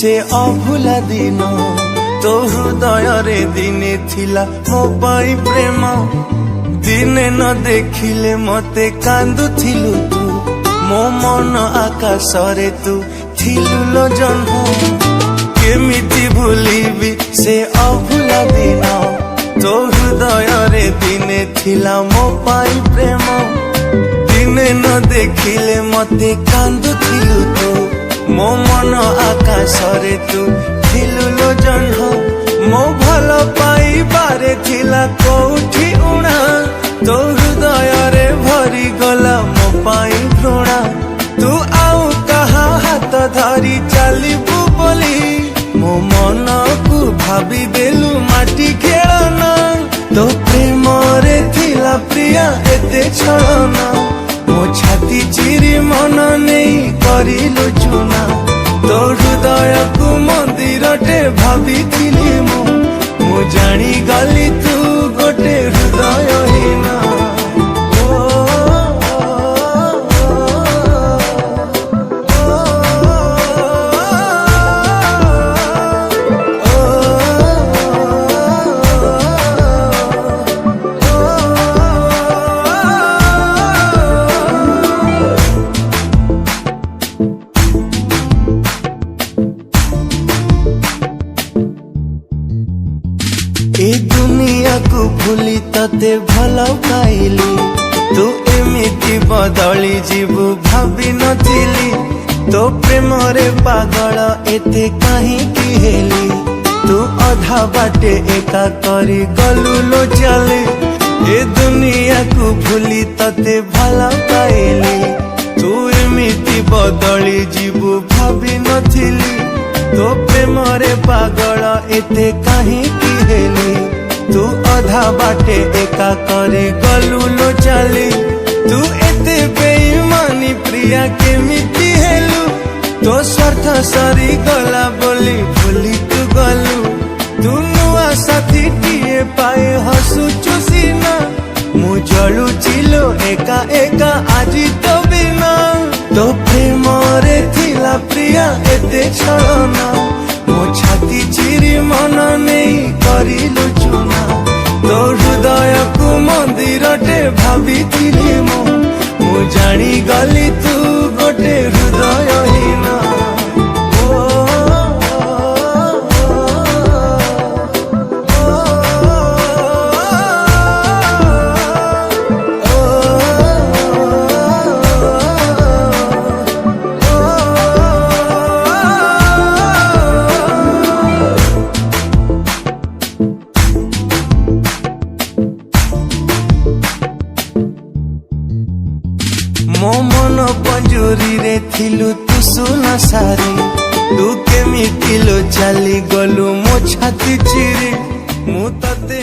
से अभुला दिन तो हृदय रे दिने थिला मो पाई प्रेम दिने न देखिले मते कांदुथिलु तू मो मन आकाश रे तू थिलु लो जन्म केमिति भूलिबी से अभुला दिन तो हृदय रे दिने थिला मो पाई प्रेम दिने न देखिले मते कांदुथिलु तू मो मन आकाश रे तू थिलु लो जन्म मो भल पाई बारे थिला कोठी उणा तो हृदय रे भरी गला मो पाई घृणा तू आउ कहा हाथ धरी चलिबू बोली मो मन को भाभी देलु माटी खेलना तो प्रेम रे थिला प्रिया एते छलना मो छाती चिरी मन नहीं करिलु चुना तो हृदय को मंदिर टे भाभी थिली मु जानी गली तू गोटे हृदय हीना ए दुनिया को भूली तते भल पाइली तू एमिति बदली जीवु भाभी नथिली तो प्रेम रे पागल एते कहीं की हेली तू अधा बाटे एका करी गलु लो चले ए दुनिया को भूली तते भल पाइली तू एमिति बदली जीवु भाभी नथिली तो प्रेम रे पागल एते कहीं की हेली तू अधा बाटे एका करे गलु लो चली तू एते बेईमानी प्रिया केमिति हेलु तो स्वार्थ सरी गला बोली भूली तू गलु तू नुआ साथी टीए पाए हसुचु सीना मु जलु चिलो एका एका आजी तो बिना तो प्रेम रे थिला प्रिया एते छलना मो छाती चिरी मन नहीं करिलु चुना तो हृदय को मंदिर टे भाभी थिली मु जानी गली तू गोटे हृदय हीना मो मन पंजुरी रे थिलु तू सुना सारी तू केमिति लो चली गलु मो छाती चिरी मु तते